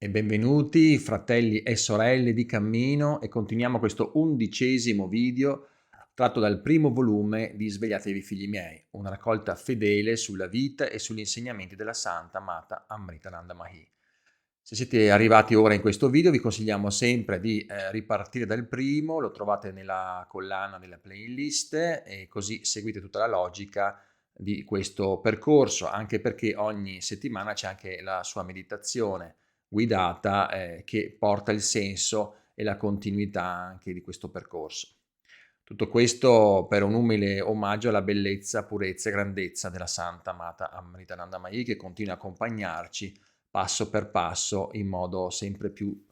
E benvenuti fratelli e sorelle di cammino e continuiamo questo 11° video tratto dal primo volume di Svegliatevi figli miei, una raccolta fedele sulla vita e sugli insegnamenti della Santa Mata Amritananda Mahi. Se siete arrivati ora in questo video vi consigliamo sempre di ripartire dal primo, lo trovate nella collana della playlist e così seguite tutta la logica di questo percorso, anche perché ogni settimana c'è anche la sua meditazione guidata che porta il senso e la continuità anche di questo percorso. Tutto questo per un umile omaggio alla bellezza, purezza e grandezza della Santa Amata Amritananda Mahi che continua a accompagnarci passo per passo in modo sempre più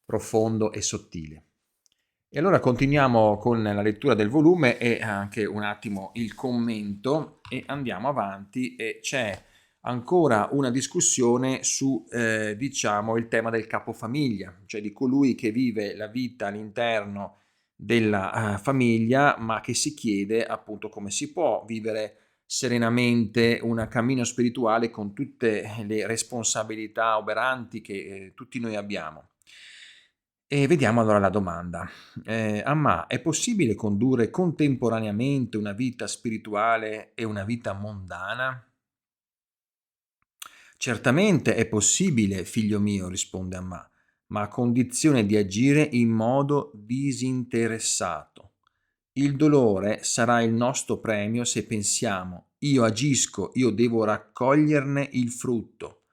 profondo e sottile. E allora continuiamo con la lettura del volume e anche un attimo il commento e andiamo avanti e c'è ancora una discussione su diciamo il tema del capofamiglia, cioè di colui che vive la vita all'interno della famiglia ma che si chiede appunto come si può vivere serenamente un cammino spirituale con tutte le responsabilità oberanti che tutti noi abbiamo. E vediamo allora la domanda. Amma, è possibile condurre contemporaneamente una vita spirituale e una vita mondana? Certamente è possibile, figlio mio, risponde Amma, ma a condizione di agire in modo disinteressato. Il dolore sarà il nostro premio se pensiamo, io agisco, io devo raccoglierne il frutto.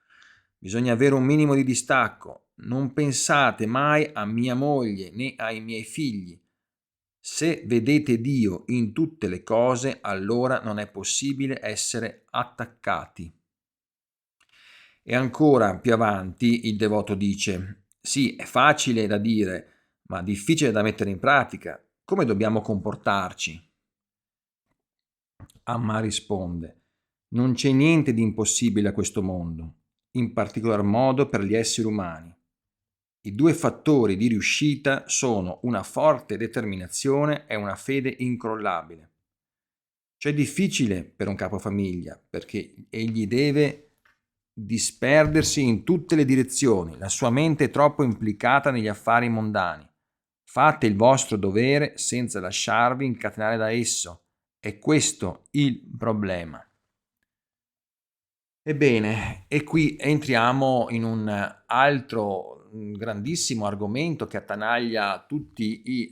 Bisogna avere un minimo di distacco. Non pensate mai a mia moglie né ai miei figli. Se vedete Dio in tutte le cose, allora non è possibile essere attaccati. E ancora più avanti il devoto dice: sì, è facile da dire, ma difficile da mettere in pratica. Come dobbiamo comportarci? Amma risponde: non c'è niente di impossibile a questo mondo, in particolar modo per gli esseri umani. I due fattori di riuscita sono una forte determinazione e una fede incrollabile. Cioè è difficile per un capofamiglia perché egli deve disperdersi in tutte le direzioni, la sua mente è troppo implicata negli affari mondani. Fate il vostro dovere senza lasciarvi incatenare da esso. È questo il problema. Ebbene, e qui entriamo in un altro grandissimo argomento che attanaglia tutti i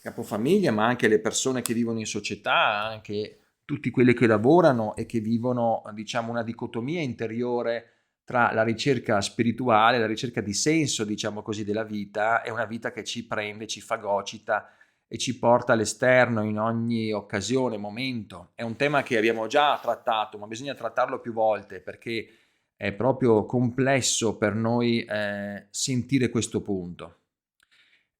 capofamiglia, ma anche le persone che vivono in società, anche tutti quelli che lavorano e che vivono, diciamo, una dicotomia interiore tra la ricerca spirituale, la ricerca di senso, diciamo così, della vita e una vita che ci prende, ci fagocita e ci porta all'esterno in ogni occasione, momento. È un tema che abbiamo già trattato, ma bisogna trattarlo più volte perché è proprio complesso per noi sentire questo punto.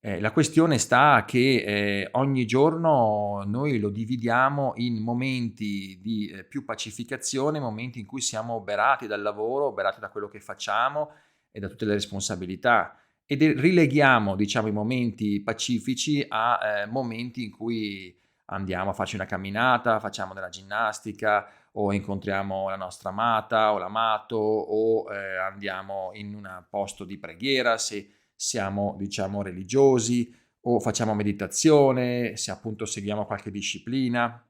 La questione sta che ogni giorno noi lo dividiamo in momenti di più pacificazione, momenti in cui siamo oberati dal lavoro, oberati da quello che facciamo e da tutte le responsabilità ed rileghiamo, diciamo, i momenti pacifici a momenti in cui andiamo a farci una camminata, facciamo della ginnastica o incontriamo la nostra amata o l'amato o andiamo in un posto di preghiera se siamo, diciamo, religiosi o facciamo meditazione, se appunto seguiamo qualche disciplina.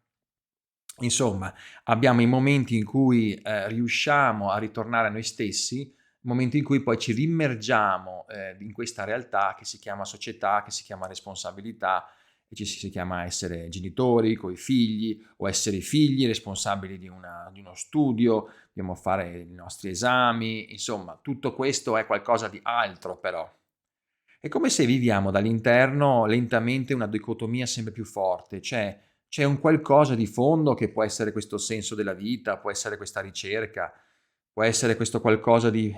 Insomma, abbiamo i momenti in cui riusciamo a ritornare a noi stessi, momenti in cui poi ci rimmergiamo in questa realtà che si chiama società, che si chiama responsabilità e ci si chiama essere genitori coi figli o essere figli responsabili di uno studio, dobbiamo fare i nostri esami, insomma, tutto questo è qualcosa di altro però. È come se viviamo dall'interno lentamente una dicotomia sempre più forte, cioè c'è un qualcosa di fondo che può essere questo senso della vita, può essere questa ricerca, può essere questo qualcosa di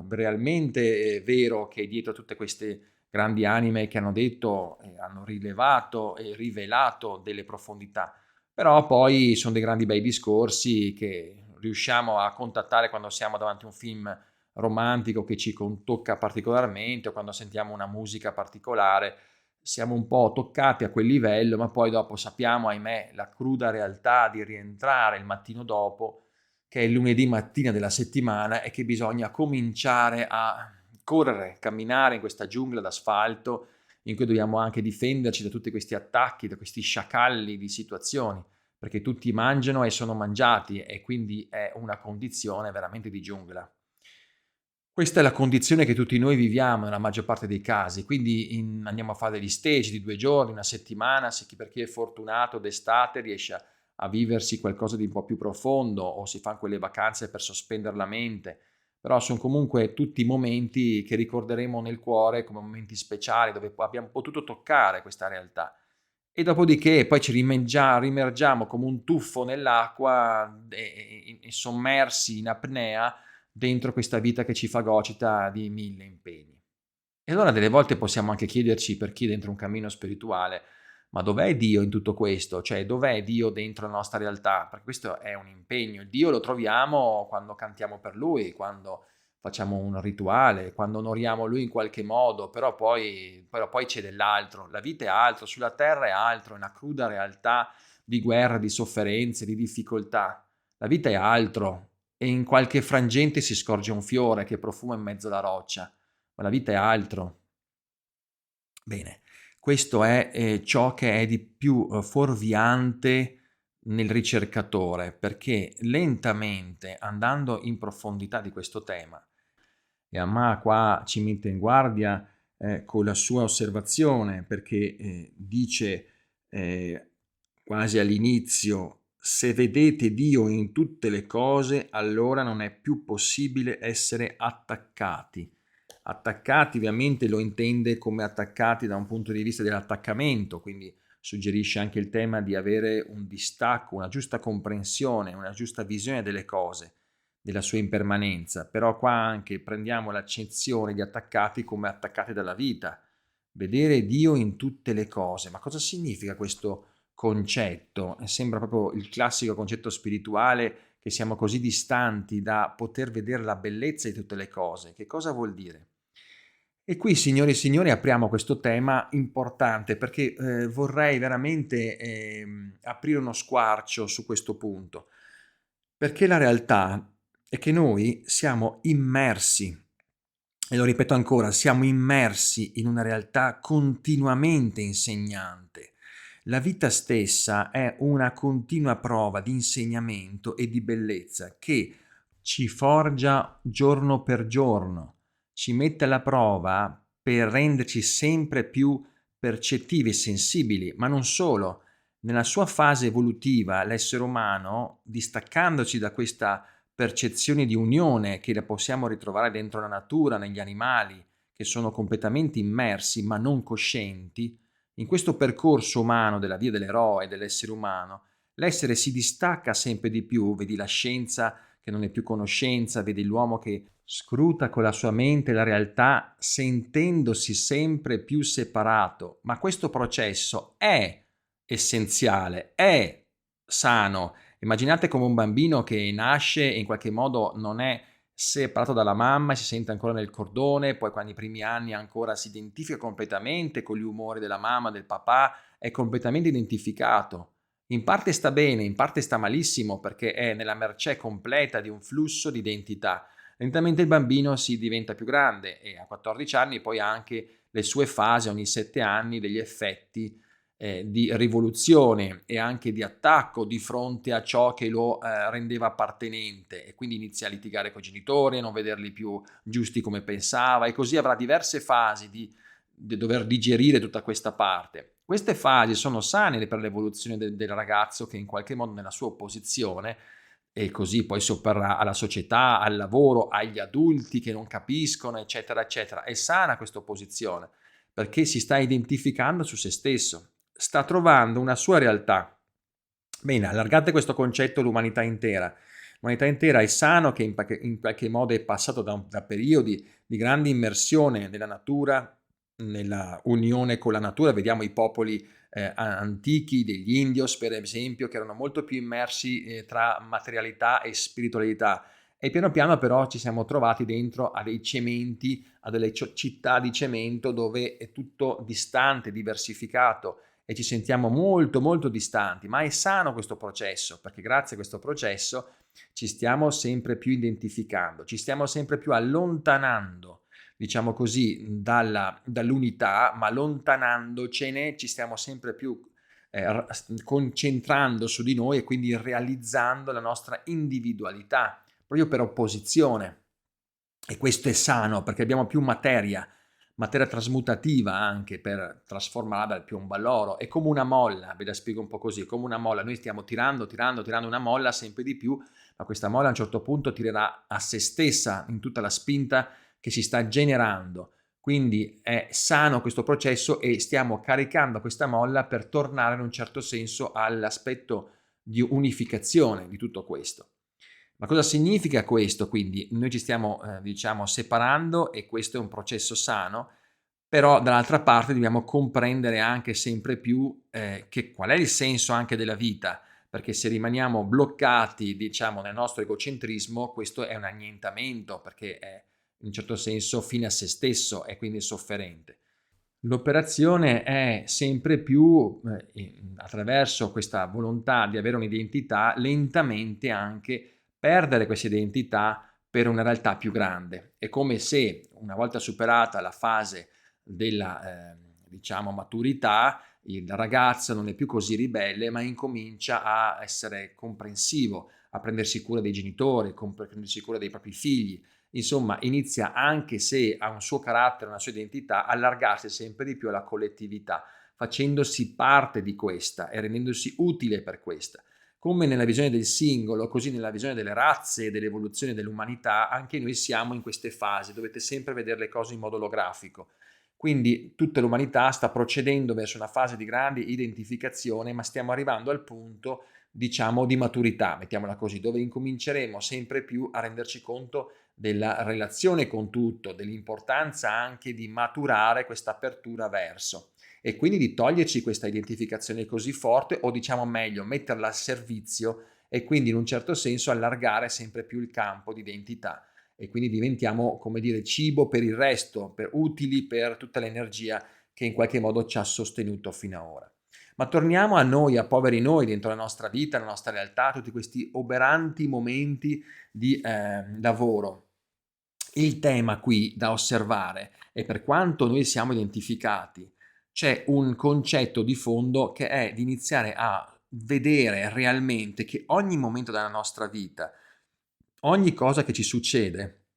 realmente vero che è dietro tutte queste grandi anime che hanno detto, hanno rilevato e rivelato delle profondità. Però poi sono dei grandi bei discorsi che riusciamo a contattare quando siamo davanti a un film romantico che ci tocca particolarmente o quando sentiamo una musica particolare, siamo un po' toccati a quel livello, ma poi dopo sappiamo, ahimè, la cruda realtà di rientrare il mattino dopo, che è il lunedì mattina della settimana e che bisogna cominciare a correre, camminare in questa giungla d'asfalto in cui dobbiamo anche difenderci da tutti questi attacchi, da questi sciacalli di situazioni, perché tutti mangiano e sono mangiati e quindi è una condizione veramente di giungla. Questa è la condizione che tutti noi viviamo nella maggior parte dei casi, quindi andiamo a fare degli stage di 2 giorni, 1 settimana, se chi per chi è fortunato d'estate riesce a viversi qualcosa di un po' più profondo o si fan quelle vacanze per sospendere la mente, però son comunque tutti momenti che ricorderemo nel cuore come momenti speciali dove abbiamo potuto toccare questa realtà. E dopodiché poi ci rimergiamo come un tuffo nell'acqua e sommersi in apnea dentro questa vita che ci fagocita di 1000 impegni. E allora delle volte possiamo anche chiederci, per chi è dentro un cammino spirituale: ma dov'è Dio in tutto questo? Cioè, dov'è Dio dentro la nostra realtà? Perché questo è un impegno. Dio lo troviamo quando cantiamo per Lui, quando facciamo un rituale, quando onoriamo Lui in qualche modo, però poi c'è dell'altro. La vita è altro, sulla terra è altro, è una cruda realtà di guerra, di sofferenze, di difficoltà. La vita è altro e in qualche frangente si scorge un fiore che profuma in mezzo alla roccia, ma la vita è altro. Bene, questo è ciò che è di più fuorviante nel ricercatore, perché lentamente, andando in profondità di questo tema, e Amma qua ci mette in guardia con la sua osservazione, perché dice quasi all'inizio: se vedete Dio in tutte le cose, allora non è più possibile essere attaccati. Attaccati ovviamente lo intende come attaccati da un punto di vista dell'attaccamento, quindi suggerisce anche il tema di avere un distacco, una giusta comprensione, una giusta visione delle cose, della sua impermanenza. Però qua anche prendiamo l'accezione di attaccati come attaccati dalla vita, vedere Dio in tutte le cose. Ma cosa significa questo concetto? Sembra proprio il classico concetto spirituale che siamo così distanti da poter vedere la bellezza di tutte le cose. Che cosa vuol dire? E qui, signori e signori, apriamo questo tema importante perché vorrei veramente aprire uno squarcio su questo punto, perché la realtà è che noi siamo immersi, e lo ripeto ancora, siamo immersi in una realtà continuamente insegnante. La vita stessa è una continua prova di insegnamento e di bellezza che ci forgia giorno per giorno, ci mette alla prova per renderci sempre più percettivi e sensibili, ma non solo. Nella sua fase evolutiva, l'essere umano, distaccandoci da questa percezione di unione che la possiamo ritrovare dentro la natura, negli animali, che sono completamente immersi ma non coscienti, in questo percorso umano della via dell'eroe, dell'essere umano, l'essere si distacca sempre di più, vedi la scienza che non è più conoscenza, vedi l'uomo che scruta con la sua mente la realtà sentendosi sempre più separato, ma questo processo è essenziale, è sano. Immaginate come un bambino che nasce e in qualche modo non è separato dalla mamma e si sente ancora nel cordone, poi quando i primi anni ancora si identifica completamente con gli umori della mamma, del papà, è completamente identificato. In parte sta bene, in parte sta malissimo perché è nella mercé completa di un flusso di identità. Lentamente il bambino si diventa più grande e a 14 anni poi ha anche le sue fasi ogni 7 anni degli effetti di rivoluzione e anche di attacco di fronte a ciò che lo rendeva appartenente e quindi inizia a litigare con i genitori, a non vederli più giusti come pensava e così avrà diverse fasi di dover digerire tutta questa parte. Queste fasi sono sane per l'evoluzione del ragazzo che in qualche modo nella sua opposizione e così poi si opporrà alla società, al lavoro, agli adulti che non capiscono, eccetera, eccetera. È sana questa opposizione perché si sta identificando su se stesso, sta trovando una sua realtà. Bene, allargate questo concetto all'umanità intera. L'umanità intera è sano che in qualche modo è passato da periodi di grande immersione nella natura, nella unione con la natura. Vediamo i popoli antichi degli Indios, per esempio, che erano molto più immersi tra materialità e spiritualità. E piano piano però ci siamo trovati dentro a dei cementi, a delle città di cemento dove è tutto distante, diversificato e ci sentiamo molto molto distanti, ma è sano questo processo perché grazie a questo processo ci stiamo sempre più identificando, ci stiamo sempre più allontanando diciamo così, dall'unità, ma allontanandocene ci stiamo sempre più concentrando su di noi e quindi realizzando la nostra individualità, proprio per opposizione. E questo è sano perché abbiamo più materia trasmutativa anche per trasformarla dal piombo all'oro. È come una molla, ve la spiego un po' così, è come una molla. Noi stiamo tirando una molla sempre di più, ma questa molla a un certo punto tirerà a se stessa in tutta la spinta che si sta generando. Quindi è sano questo processo e stiamo caricando questa molla per tornare in un certo senso all'aspetto di unificazione di tutto questo. Ma cosa significa questo? Quindi noi ci stiamo, diciamo, separando e questo è un processo sano, però dall'altra parte dobbiamo comprendere anche sempre più che qual è il senso anche della vita, perché se rimaniamo bloccati, diciamo, nel nostro egocentrismo, questo è un annientamento, perché è in un certo senso fine a se stesso e quindi sofferente. L'operazione è sempre più, attraverso questa volontà di avere un'identità, lentamente anche perdere questa identità per una realtà più grande. È come se una volta superata la fase della, diciamo, maturità, il ragazzo non è più così ribelle, ma incomincia a essere comprensivo, a prendersi cura dei genitori, a prendersi cura dei propri figli. Insomma, inizia, anche se ha un suo carattere, una sua identità, a allargarsi sempre di più alla collettività, facendosi parte di questa e rendendosi utile per questa. Come nella visione del singolo, così nella visione delle razze e dell'evoluzione dell'umanità, anche noi siamo in queste fasi, dovete sempre vedere le cose in modo olografico. Quindi tutta l'umanità sta procedendo verso una fase di grande identificazione, ma stiamo arrivando al punto, diciamo, di maturità, mettiamola così, dove incominceremo sempre più a renderci conto della relazione con tutto, dell'importanza anche di maturare questa apertura verso e quindi di toglierci questa identificazione così forte o diciamo meglio metterla al servizio e quindi in un certo senso allargare sempre più il campo di identità e quindi diventiamo, come dire, cibo per il resto, utili per tutta l'energia che in qualche modo ci ha sostenuto fino ad ora. Ma torniamo a noi, a poveri noi, dentro la nostra vita, la nostra realtà, tutti questi oberanti momenti di lavoro. Il tema qui da osservare è per quanto noi siamo identificati, c'è un concetto di fondo che è di iniziare a vedere realmente che ogni momento della nostra vita, ogni cosa che ci succede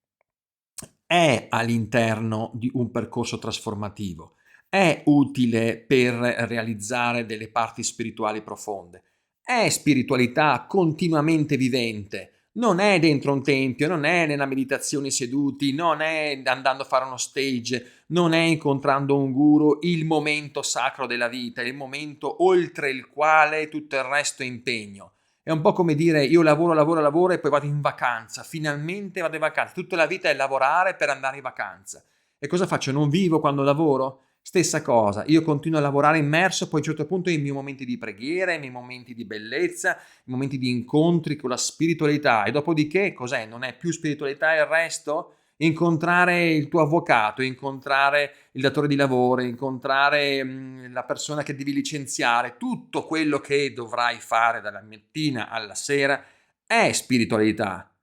è all'interno di un percorso trasformativo, è utile per realizzare delle parti spirituali profonde, è spiritualità continuamente vivente, non è dentro un tempio, non è nella meditazione seduti, non è andando a fare uno stage, non è incontrando un guru, il momento sacro della vita, il momento oltre il quale tutto il resto è impegno. È un po' come dire io lavoro e poi vado in vacanza, finalmente vado in vacanza, tutta la vita è lavorare per andare in vacanza. E cosa faccio? Non vivo quando lavoro? Stessa cosa, io continuo a lavorare immerso, poi a un certo punto i miei momenti di preghiera, i miei momenti di bellezza, i momenti di incontri con la spiritualità e dopodiché cos'è? Non è più spiritualità il resto? Incontrare il tuo avvocato, incontrare il datore di lavoro, incontrare la persona che devi licenziare, tutto quello che dovrai fare dalla mattina alla sera è spiritualità.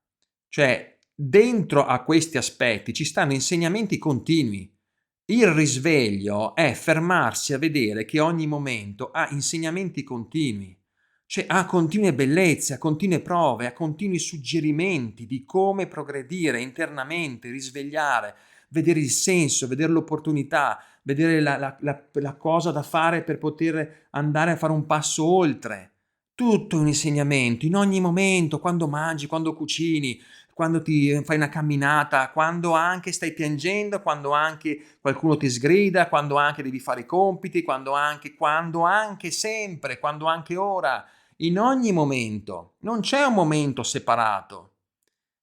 Cioè, dentro a questi aspetti ci stanno insegnamenti continui. Il risveglio è fermarsi a vedere che ogni momento ha insegnamenti continui, cioè ha continue bellezze, ha continue prove, ha continui suggerimenti di come progredire internamente, risvegliare, vedere il senso, vedere l'opportunità, vedere la cosa da fare per poter andare a fare un passo oltre. Tutto un insegnamento, in ogni momento, quando mangi, quando cucini, quando ti fai una camminata, quando anche stai piangendo, quando anche qualcuno ti sgrida, quando anche devi fare i compiti, quando anche sempre, quando anche ora, in ogni momento. Non c'è un momento separato.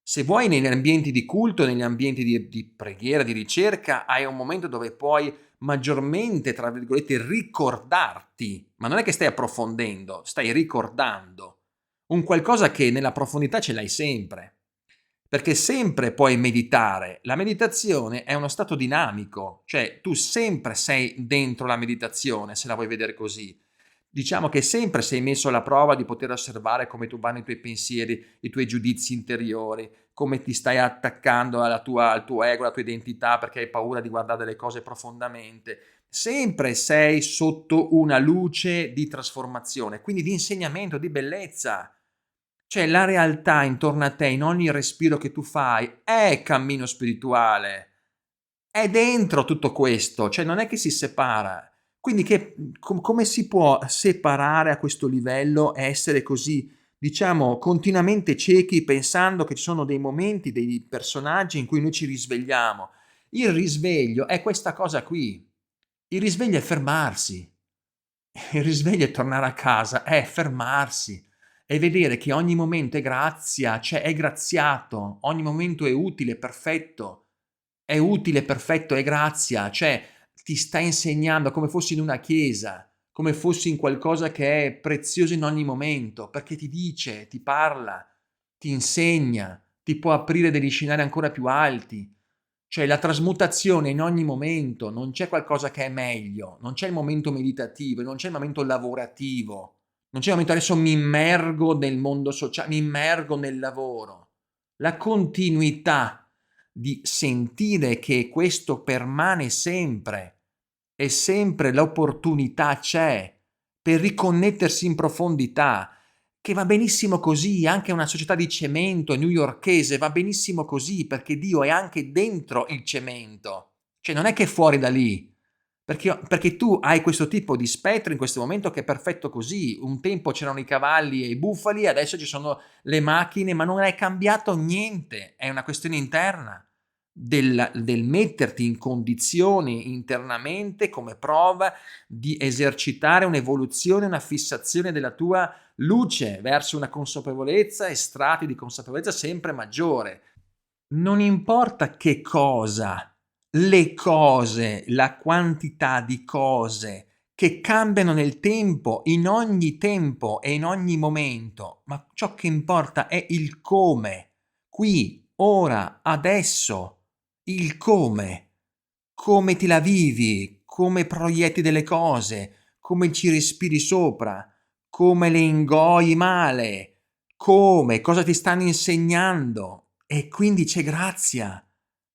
Se vuoi negli ambienti di culto, negli ambienti di preghiera, di ricerca, hai un momento dove puoi maggiormente, tra virgolette, ricordarti, ma non è che stai approfondendo, stai ricordando un qualcosa che nella profondità ce l'hai sempre. Perché sempre puoi meditare. La meditazione è uno stato dinamico, cioè tu sempre sei dentro la meditazione, se la vuoi vedere così. diciamo che sempre sei messo alla prova di poter osservare come tu vanno i tuoi pensieri, i tuoi giudizi interiori, come ti stai attaccando al tuo ego, alla tua identità perché hai paura di guardare le cose profondamente. Sempre sei sotto una luce di trasformazione, quindi di insegnamento, di bellezza. Cioè la realtà intorno a te, in ogni respiro che tu fai, è cammino spirituale. È dentro tutto questo, cioè non è che si separa. Quindi come si può separare a questo livello e essere così, diciamo, continuamente ciechi pensando che ci sono dei momenti, dei personaggi in cui noi ci risvegliamo? Il risveglio è questa cosa qui. Il risveglio è fermarsi. Il risveglio è tornare a casa, è fermarsi e vedere che ogni momento è grazia, cioè è graziato, ogni momento è utile, perfetto, è grazia, cioè ti sta insegnando come fossi in una chiesa, come fossi in qualcosa che è prezioso in ogni momento, perché ti dice, ti parla, ti insegna, ti può aprire degli scenari ancora più alti. Cioè la trasmutazione in ogni momento, non c'è qualcosa che è meglio, non c'è il momento meditativo, non c'è il momento lavorativo, non c'è il momento adesso mi immergo nel mondo sociale, mi immergo nel lavoro. La continuità di sentire che questo permane sempre e sempre l'opportunità c'è per riconnettersi in profondità, che va benissimo così, anche una società di cemento newyorkese va benissimo così, perché Dio è anche dentro il cemento, cioè non è che è fuori da lì, perché tu hai questo tipo di spettro in questo momento che è perfetto così, un tempo c'erano i cavalli e i bufali, adesso ci sono le macchine, ma non è cambiato niente, è una questione interna. Del metterti in condizione internamente come prova di esercitare un'evoluzione, una fissazione della tua luce verso una consapevolezza e strati di consapevolezza sempre maggiore. Non importa che cosa, le cose, la quantità di cose che cambiano nel tempo e in ogni momento, ma ciò che importa è il come, qui, ora, adesso, il come ti la vivi, come proietti delle cose, come ci respiri sopra, come le ingoi male, cosa ti stanno insegnando. E quindi c'è grazia,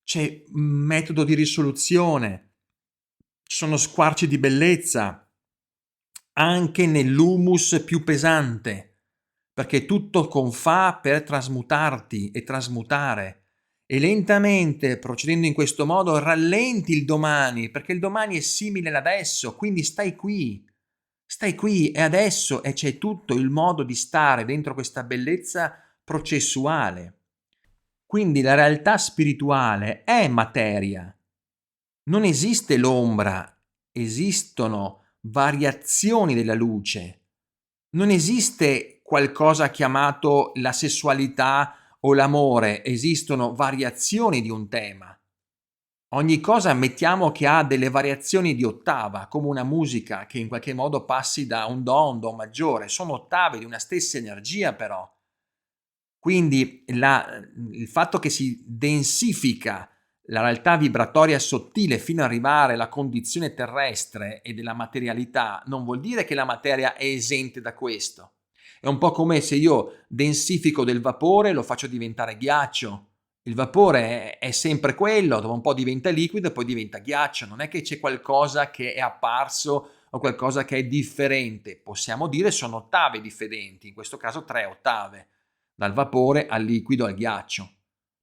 c'è metodo di risoluzione, ci sono squarci di bellezza anche nell'humus più pesante, perché tutto confà per trasmutarti e trasmutare. E lentamente, procedendo in questo modo, rallenti il domani, perché il domani è simile all'adesso, quindi stai qui e adesso e c'è tutto il modo di stare dentro questa bellezza processuale. Quindi la realtà spirituale è materia, non esiste l'ombra, esistono variazioni della luce. Non esiste qualcosa chiamato la sessualità o l'amore, esistono variazioni di un tema. Ogni cosa ammettiamo che ha delle variazioni di ottava, come una musica che in qualche modo passi da un do a un do maggiore, sono ottave di una stessa energia però. Quindi il fatto che si densifica la realtà vibratoria sottile fino ad arrivare alla condizione terrestre e della materialità non vuol dire che la materia è esente da questo. È un po' come se io densifico del vapore e lo faccio diventare ghiaccio. Il vapore è sempre quello, dopo un po' diventa liquido e poi diventa ghiaccio. Non è che c'è qualcosa che è apparso o qualcosa che è differente. Possiamo dire sono ottave differenti, in questo caso 3 ottave dal vapore al liquido al ghiaccio.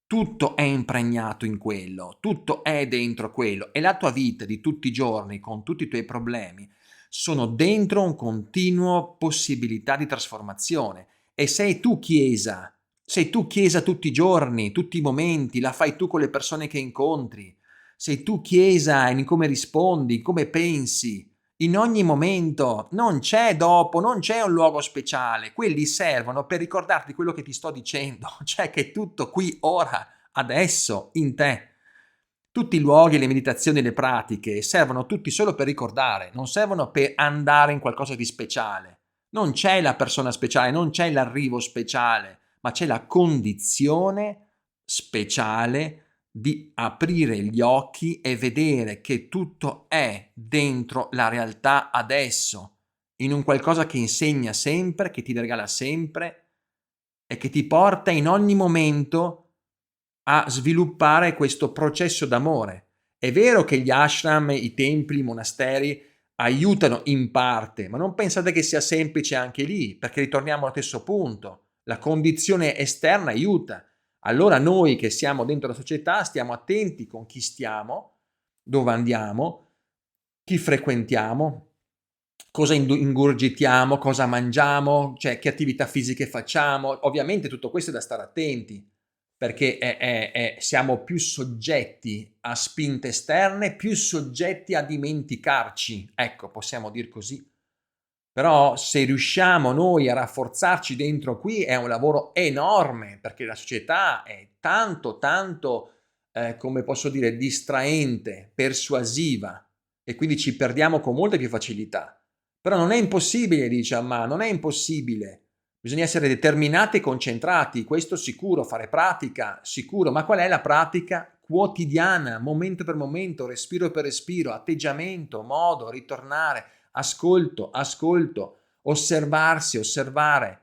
Tutto è impregnato in quello, tutto è dentro quello e la tua vita di tutti i giorni con tutti i tuoi problemi sono dentro un continuo possibilità di trasformazione e sei tu chiesa tutti i giorni, tutti i momenti, la fai tu con le persone che incontri, sei tu chiesa in come rispondi, come pensi, in ogni momento, non c'è dopo, non c'è un luogo speciale, quelli servono per ricordarti quello che ti sto dicendo, cioè che è tutto qui, ora, adesso, in te. Tutti i luoghi, le meditazioni, le pratiche servono tutti solo per ricordare, non servono per andare in qualcosa di speciale. Non c'è la persona speciale, non c'è l'arrivo speciale, ma c'è la condizione speciale di aprire gli occhi e vedere che tutto è dentro la realtà adesso in un qualcosa che insegna sempre, che ti regala sempre e che ti porta in ogni momento a sviluppare questo processo d'amore. È vero che gli ashram, i templi, i monasteri aiutano in parte, ma non pensate che sia semplice anche lì, perché ritorniamo allo stesso punto. La condizione esterna aiuta. Allora noi che siamo dentro la società stiamo attenti con chi stiamo, dove andiamo, chi frequentiamo, cosa ingurgitiamo, cosa mangiamo, cioè che attività fisiche facciamo. Ovviamente tutto questo è da stare attenti, perché siamo più soggetti a spinte esterne, più soggetti a dimenticarci, ecco, possiamo dir così. Però se riusciamo noi a rafforzarci dentro qui è un lavoro enorme, perché la società è tanto, come posso dire, distraente, persuasiva, e quindi ci perdiamo con molta più facilità. Però non è impossibile, dice Amma, non è impossibile. Bisogna essere determinati e concentrati, questo sicuro, fare pratica, sicuro. Ma qual è la pratica? Quotidiana, momento per momento, respiro per respiro, atteggiamento, modo, ritornare, ascolto, osservarsi, osservare.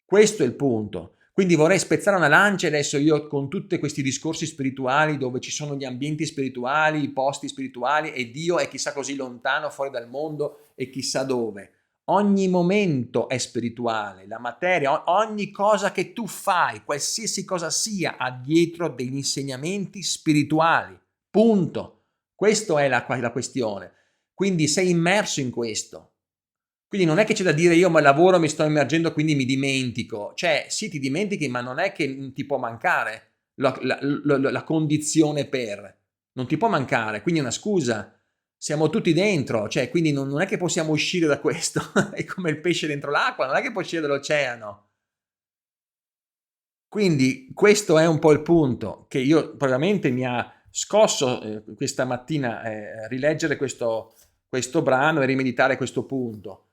Questo è il punto. Quindi vorrei spezzare una lancia adesso io con tutti questi discorsi spirituali dove ci sono gli ambienti spirituali, i posti spirituali e Dio è chissà così lontano fuori dal mondo e chissà dove. Ogni momento è spirituale, la materia, ogni cosa che tu fai, qualsiasi cosa sia, ha dietro degli insegnamenti spirituali. Punto. Questa è la questione. Quindi sei immerso in questo. Quindi non è che c'è da dire io ma lavoro, mi sto immergendo, quindi mi dimentico. Cioè, sì, ti dimentichi, ma non è che ti può mancare la condizione per. Non ti può mancare, quindi è una scusa. Siamo tutti dentro, cioè, quindi non è che possiamo uscire da questo. È come il pesce dentro l'acqua, non è che puoi uscire dall'oceano. Quindi questo è un po' il punto che io probabilmente mi ha scosso questa mattina rileggere questo brano e rimeditare questo punto,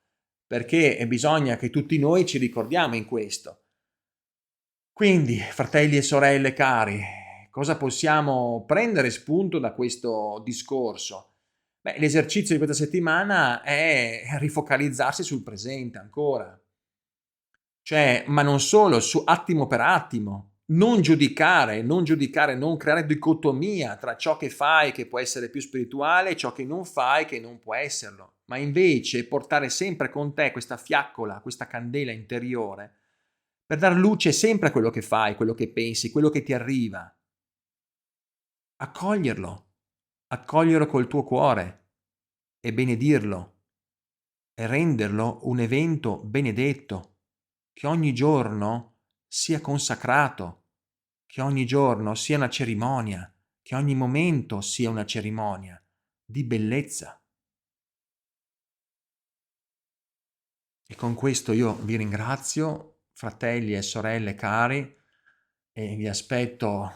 perché bisogna che tutti noi ci ricordiamo in questo. Quindi, fratelli e sorelle cari, cosa possiamo prendere spunto da questo discorso? Beh, l'esercizio di questa settimana è rifocalizzarsi sul presente ancora. Cioè, ma non solo, su attimo per attimo. Non giudicare, non creare dicotomia tra ciò che fai che può essere più spirituale e ciò che non fai che non può esserlo, ma invece portare sempre con te questa fiaccola, questa candela interiore per dar luce sempre a quello che fai, quello che pensi, quello che ti arriva. Accoglierlo col tuo cuore e benedirlo e renderlo un evento benedetto, che ogni giorno sia consacrato, che ogni giorno sia una cerimonia, che ogni momento sia una cerimonia di bellezza. E con questo io vi ringrazio, fratelli e sorelle cari, e vi aspetto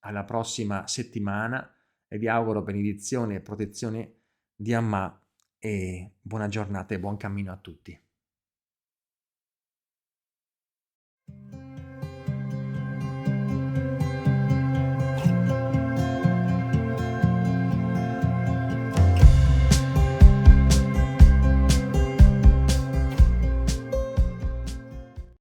alla prossima settimana e vi auguro benedizione e protezione di Amma e buona giornata e buon cammino a tutti.